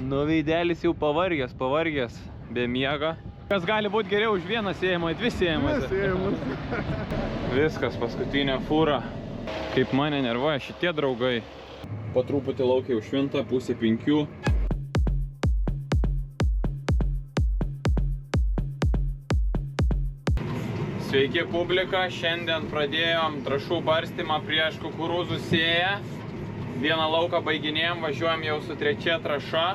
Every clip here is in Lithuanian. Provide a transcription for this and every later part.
Nu, veidelis jau pavargęs, be miego. Kas gali būti geriau už vieną sėjimą, dvi sėjimas. Viskas, paskutinė fūra. Kaip mane nervuoja šitie draugai. Po truputį laukia užšvinta, 4:30. Sveiki publika, šiandien pradėjom trąšų barstymą prieš kukurūzų sėją. Vieną lauką baiginėjom, važiuojam jau su 3 trąša.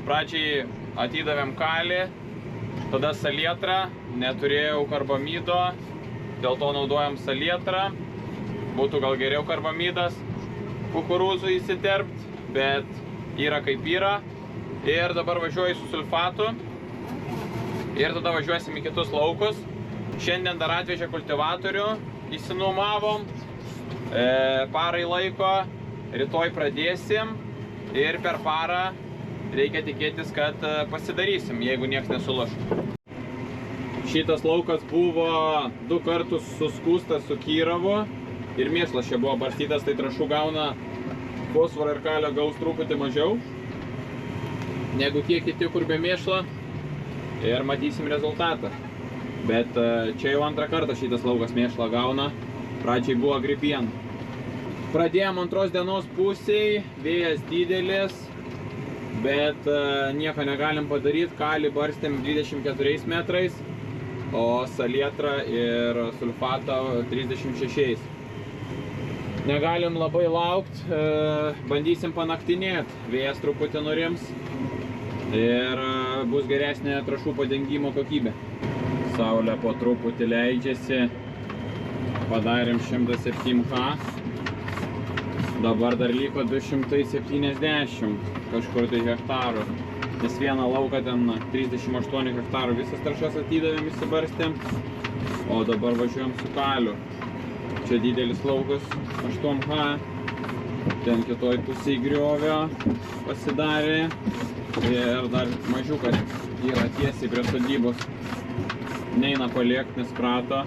Pradžiai atidavėm kalį, tada salietrą, neturėjau karbamido, dėl to naudojam salietrą. Būtų gal geriau karbamidas kukurūzų įsiterpt, bet yra kaip yra. Ir dabar važiuoju su sulfatu ir tada važiuosim į kitus laukus. Šiandien dar atvežė kultivatorių, įsinuomavom, parai laiko, rytoj pradėsim ir per parą reikia tikėtis, kad pasidarysim, jeigu nieks nesuluš. Šitas laukas buvo 2 kartus suskūstas su Kyravu ir mėšlas čia buvo barstytas, tai trąšų gauna fosforą ir kalio gaus truputį mažiau negu tie kiti, kur be mėšlo, ir matysim rezultatą. Bet čia jau 2 kartą šitas laukas mėšlą gauna, pradžiai buvo gripien. Pradėjom 2 dienos pusėj, vėjas didelis, bet nieko negalim padaryti, kalį barstėm 24 metrais, o salietrą ir sulfatą 36. Negalim labai laukt, bandysim panaktinėti, vėjas truputį nurims ir bus geresnė trąšų padengimo kokybė. Saulė po truputį leidžiasi, padarėm 107H, dabar dar liko 270 kažkur tai hektarų, nes vieną lauką ten 38 hektarų visas trąšas atidavėm, įsibarstėm, o dabar važiuojam su kaliu. Čia didelis laukas 8H, ten kitoj pusėj griovio pasidarė ir dar mažiukas yra tiesiai prie sodybos. Neina paliekt, nes krato,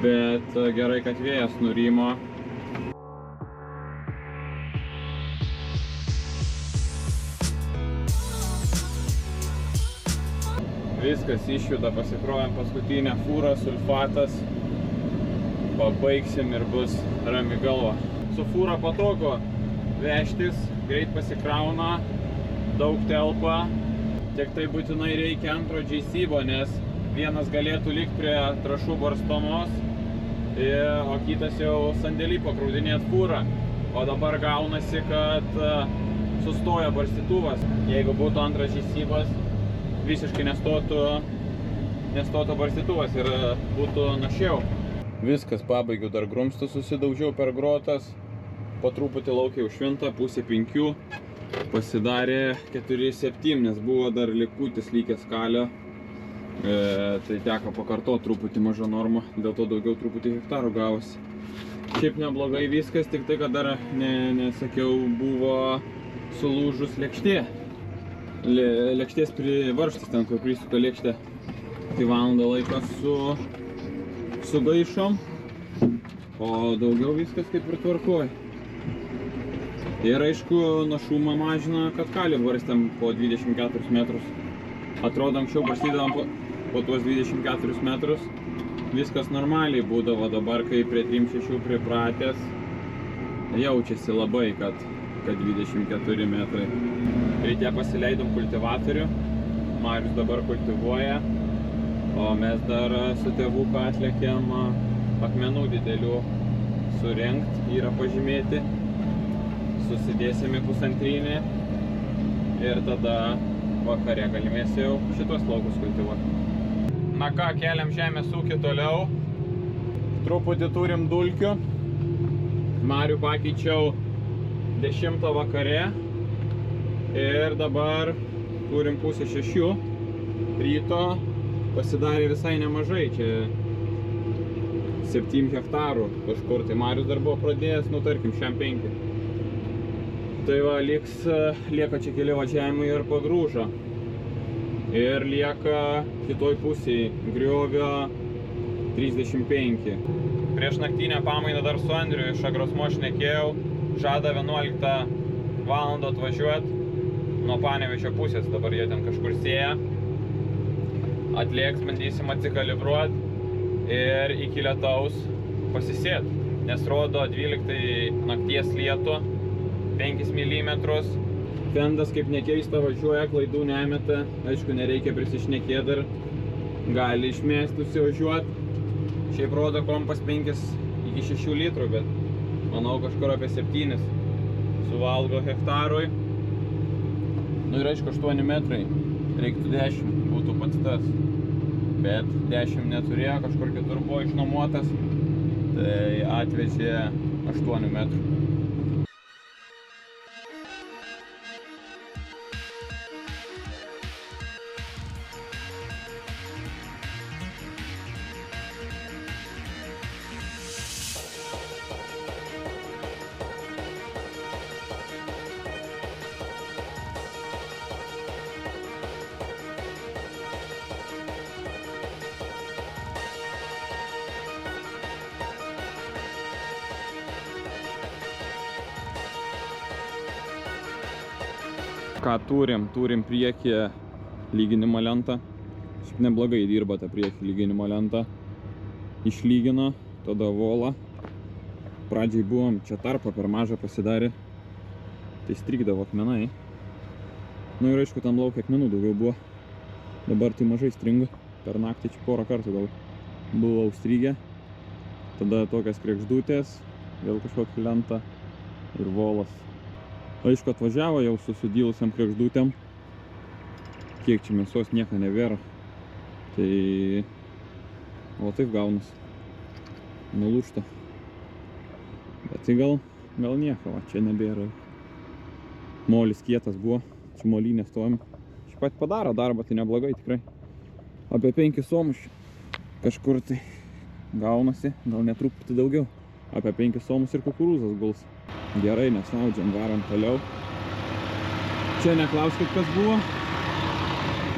bet gerai, kad vėjas nurimo. Viskas išjuda, pasikrovėm paskutinę fūrą, sulfatas, pabaigsim ir bus rami galva. Su fūra patogu vežtis, greit pasikrauna, daug telpa, tik tai būtinai reikia antro džeisybo, nes vienas galėtų likti prie trąšų barstomos, o kitas jau sandėlį pakraudinėt fūrą. O dabar gaunasi, kad sustoja barstytuvas. Jeigu būtų antras džeisybas, visiškai nestotų barstytuvas ir būtų našiau. Viskas, pabaigiu, dar grumstų susidaužiau per grotas, po truputį laukia užšvinta, 4:30, pasidarė 4:07, nes buvo dar likutis lykęs kalio, tai teko pakartoti truputį mažą normą, dėl to daugiau truputį hektarų gavosi. Šiaip neblogai viskas, tik tai, kad dar nesakiau, buvo sulūžus lėkštė. Lėkštės privaržtas ten, kur prisuka lėkštė. Tai valandą laiko sugaišom, o daugiau viskas kaip ir tvarkoj. Ir aišku, našumą mažina, kad kalį barstėm po 24 metrus. Atrodo, anksčiau barstydavom po tuos 24 metrus, viskas normaliai būdavo, dabar kai prie 3-6 pripratęs, jaučiasi labai, kad 24 metrai. Ryte pasileidom kultivatorių, Marius dabar kultivuoja, o mes dar su tėvuku atlėkėm akmenų didelių surengt, yra pažymėti, susidėsim į 1,5 ir tada vakare galimės jau šitos laukus kultivuoti. Na ką, keliam žemės ūkį toliau, truputį turim dulkių, Marių pakeičiau 10 vakare ir dabar turim 5:30 ryto, pasidarė visai nemažai, čia 7 hektarų kažkur, tai Marius dar buvo pradėjęs, nu tarkim, šiam 5. Tai va, lieka čia keli važiavimai ir pagrūža. Ir lieka kitoj pusėj griovio 35. Prieš naktinę pamainą dar su Andriu iš Agrosmo šnekėjau, žada 11 valandą atvažiuoti, nuo Panevėžio pusės, dabar jie ten kažkur sėja. Atlėks, bandysim atsikalibruot ir iki lietaus pasisėt, nes rodo 12 nakties lietų, 5 mm. Fendas, kaip nekeista, važiuoja, klaidų nemeta, aišku, nereikia prisišnekėti dar, gali išmesti, užsivažiuoti. Šiaip rodo kompas 5 iki 6 litrų, bet manau kažkur apie 7 suvalgo hektarui. Nu ir aišku, 8 metrai, reiktų 10, būtų pats tas. Bet 10 neturėjo, kažkur kitur buvo išnuomotas, tai atvežė 8 metrų. Ką turim? Turim priekyje lyginimo lentą. Šiaip neblogai dirba ta prieky lyginimo lenta. Išlygino, tada volą. Pradžiai buvom čia tarpą per mažą pasidarė. Tai strigdavo akmenai. Nu ir aišku, tam laukia akmenų daugiau buvo. Dabar tai mažai stringa. Per naktį čia porą kartų gal buvau strigę. Tada tokias kregždutės, vėl kažkokia lenta ir volas. Aišku, atvažiavo jau su sudylusiam kregždutėm. Kiek čia mėsos nieko nebėra. Tai... O taip gaunas. Nulūžta. Bet tai gal nieko, va, čia nebėra. Molis kietas buvo. Čia molinė stovim. Šiaip pat padaro darbą, tai neblogai tikrai. Apie 5 somus kažkur tai gaunasi. Gal netruputį daugiau. Apie 5 somus ir kukurūzas guls. Gerai, nesnaudžiam, varom toliau. Čia neklauskit, kas buvo.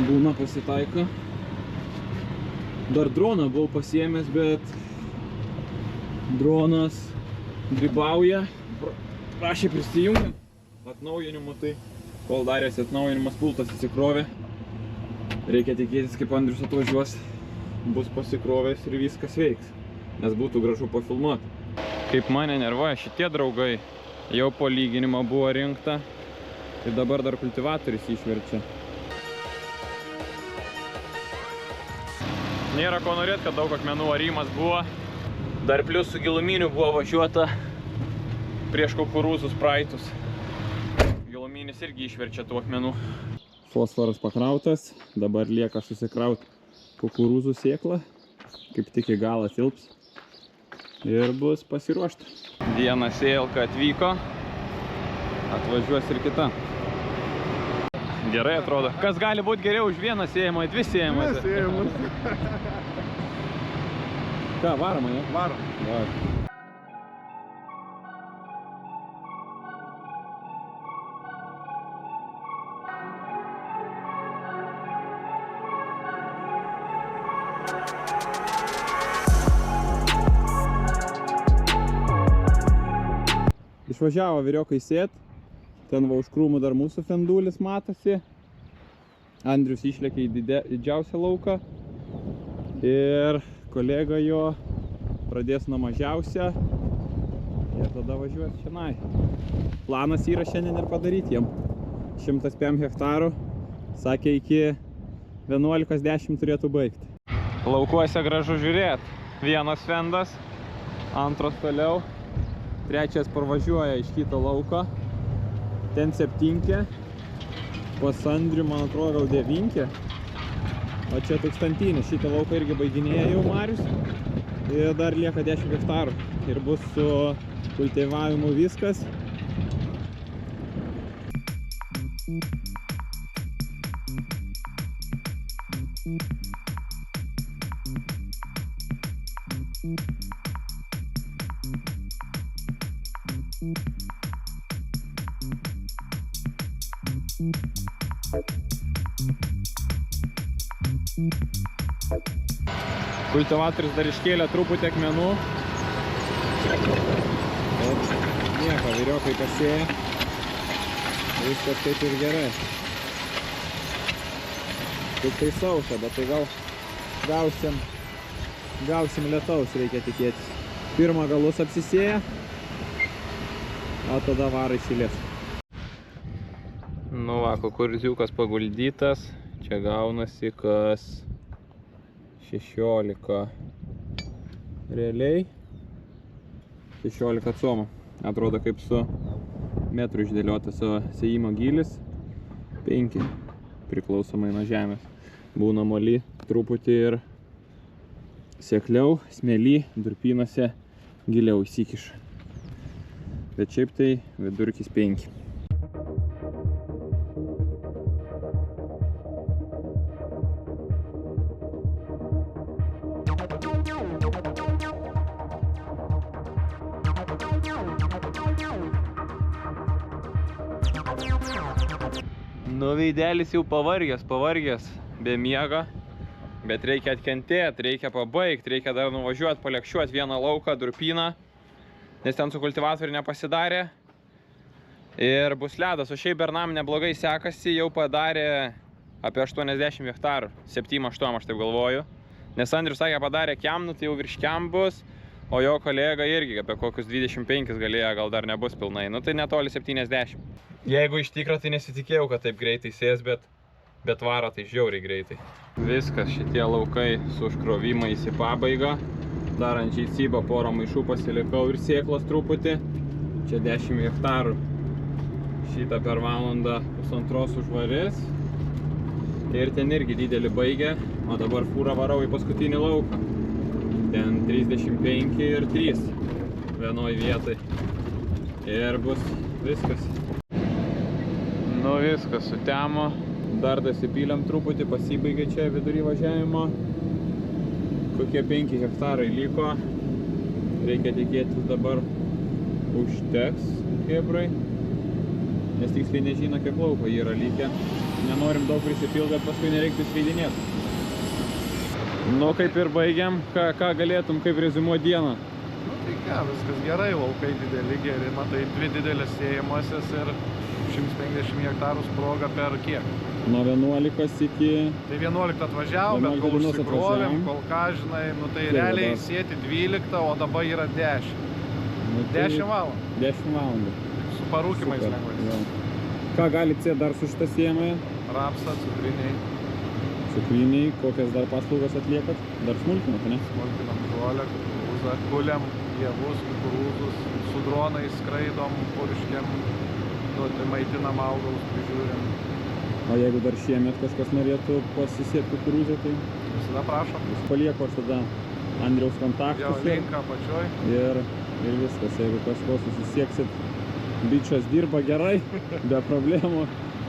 Būna pasitaiko. Dar droną buvau pasiėmęs, bet dronas grybauja. Prašė prisijungti atnaujinimu, tai kol darėsi atnaujinimas, pultas įsikrovė. Reikia tikėtis, kaip Andrius atvažiuos, bus pasikrovęs ir viskas veiks. Nes būtų gražu pafilmuoti. Kaip mane nervuoja šitie draugai. Jau po lyginimo buvo rinkta ir dabar dar kultivatorius išverčia. Nėra ko norėt, kad daug akmenų arimas buvo. Dar plius su giluminiu buvo važiuota prieš kukurūzus praeitus. Giluminis irgi išverčia tų akmenų. Fosforas pakrautas, dabar lieka susikrauti kukurūzų sėklą, kaip tik į galą tilps. Ir bus pasiruošta. Viena sėlka atvyko, atvažiuos ir kita. Gerai atrodo. Kas gali būti geriau už vieną sėjimą, 2 sėjimas? 2 sėjimas. Ką, varom, ne? Varom. Varom. Išvažiavo vyriokai sėt, ten va už krūmų dar mūsų fendulis matosi. Andrius išlėkė į didžiausią lauką ir kolega jo pradės nuo mažiausią ir tada važiuos šiandien. Planas yra šiandien ir padaryti jam 105 hektarų, sakė iki 11:10 turėtų baigti. Laukuose gražu žiūrėt, vienas fendas, antras toliau. Trečias parvažiuoja iš kito lauko, ten 7, pas Andrių, man atrodo, gal 9, o čia 1000. Šitą lauką irgi baiginėja jau Marius ir dar lieka 10 hektarų ir bus su kultivavimu viskas. Kultivatorius dar iškėlė truputį akmenų. Bet nieko, vyriokai pasėja. viskas kaip ir gerai. Tik tai sausa, bet tai gal gausim lietaus, reikia tikėtis. Pirmą galus apsisėja, o tada varo įsilės. Nu va, kukurūziukas paguldytas, čia gaunasi kas 16 realiai, 16 comų. Atrodo kaip su metru išdėliotas, o sėjimo gylis 5, priklausomai nuo žemės. Būna moly truputį ir sekliau, smėly, durpynose giliau įsikiša. Bet šiaip tai vidurkis 5. Nu, veidelis jau pavargęs, be miega, bet reikia atkentėti, reikia pabaigti, reikia dar nuvažiuoti, palekščiuoti vieną lauką, durpyną, nes ten su kultivatoriu nepasidarė ir bus ledas, o šiaip bernam neblogai sekasi, jau padarė apie 80 hektarų, 7-8 aš taip galvoju, nes Andrius sakė padarė kemnų, tai jau virš kem bus, o jo kolega irgi apie kokius 25 galėjo, gal dar nebus pilnai, nu tai netoli 70. Jeigu iš tikro, tai nesitikėjau, kad taip greitai sės, bet varo tai žiauriai greitai. Viskas, šitie laukai su užkrovimais į pabaigą. Dar ant žycybą porą maišų pasilikau ir sėklos truputį. Čia 10 hektarų. Šitą per valandą pusantros užvarės. Ir ten irgi didelį baigė, o dabar fūrą varau į paskutinį lauką. Ten 35 ir 3 vienoj vietai. Ir bus viskas. Nu viskas, sutemo. Dar dasipylėm truputį, pasibaigė čia vidury važiavimo. Kokie 5 hektarai liko. Reikia tikėtis dabar užteks kebrai. Nes tiksliai nežino, kiek lauko yra likę. Nenorim daug prisipilti, bet paskui nereiktų išleidinėti. Nu kaip ir baigiam, ką galėtum, kaip reziumuoti dieną? Nu tai ką, viskas gerai, laukai dideli, geri, matai, 2 didelės sėjamosios ir 150 hektarų sproga per kiek? Nuo 11 iki... Tai 11 atvažiavom, bet kol užsikrovėm, kol ką, žinai, nu tai realiai sėti 12, o dabar yra 10. Nu, tai 10 valandų. 10 valandų. Su parūkimais lengvais. Ką galit sėti dar su šitą sėjamąją? Rapsą, cukriniai. Cukriniai, kokias dar paslaugas atliekat? Dar smulkinat, ne? Smulkinam žolę, kukurūzą, kuliam javus, kukurūzus, su dronais skraidom, purškiam, nu, tai maitinam augalus, prižiūrim. O jeigu dar šiemet kažkas norėtų pasisėti kukurūzą, tai... Visada prašom. Vis palieku aš tada Andriaus kontaktus. Jo, linką apačioj. Ir viskas, jeigu kažko susisieksit, bičas dirba gerai, be problemų,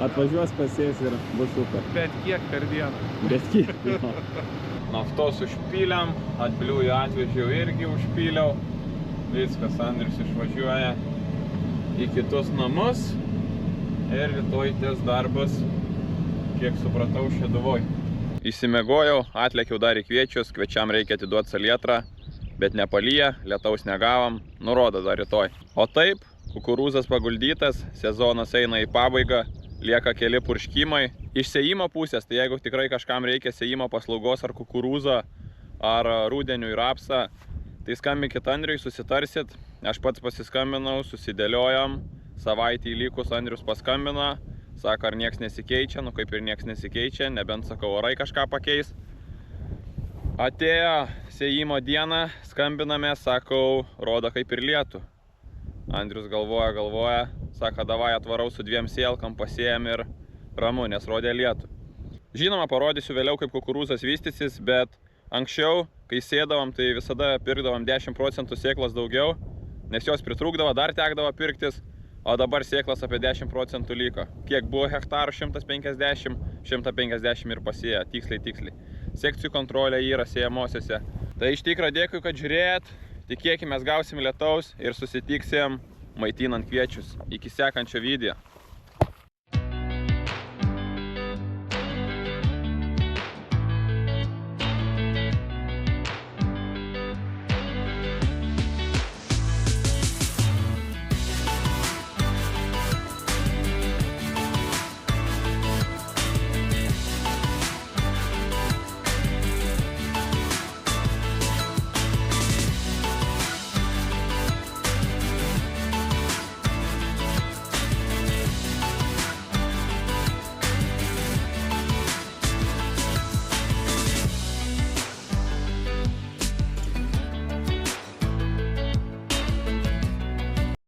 atvažiuos pasės ir bus super. Bet kiek per dieną? Bet kiek, jo. Naftos užpyliam, atbliųjų atvežiau irgi užpyliau. Viskas, Andrius išvažiuoja į kitus namus ir rytoj ties darbas, kiek supratau, Šeduvoj. Įsimegojau, atlėkiau dar į kviečius, kviečiam reikia atiduoti salietrą, bet nepalyja, lietaus negavom, nurodo dar rytoj. O taip, kukurūzas paguldytas, sezonas eina į pabaigą, lieka keli purškimai. Iš sėjimo pusės, tai jeigu tikrai kažkam reikia sėjimo paslaugos ar kukurūzą, ar rudenių ir rapsą, tai skambinkit Andriui, susitarsit. Aš pats pasiskambinau, susidėliojam, savaitį įlikus Andrius paskambina, sako, ar nieks nesikeičia, nu kaip ir nieks nesikeičia, nebent sakau, orai kažką pakeis. Atėjo sėjimo dieną, skambiname, sakau, rodo kaip ir lietų. Andrius galvoja, sako, davai atvarau su 2 sėlkam, pasėjam ir ramu, nes rodė lietų. Žinoma, parodysiu vėliau, kaip kukurūzas vystysis, bet anksčiau, kai sėdavom, tai visada pirkdavom 10% sėklos daugiau, nes jos pritrūkdavo, dar tekdavo pirktis, o dabar sėklas apie 10% liko. Kiek buvo hektarų? 150, 150 ir pasėję, tiksliai. Sekcijų kontrolė yra sėjamosiose. Tai iš tikro dėkui, kad žiūrėjot, tikėkime, gausim lietaus ir susitiksim maitinant kviečius. Iki sekančio video.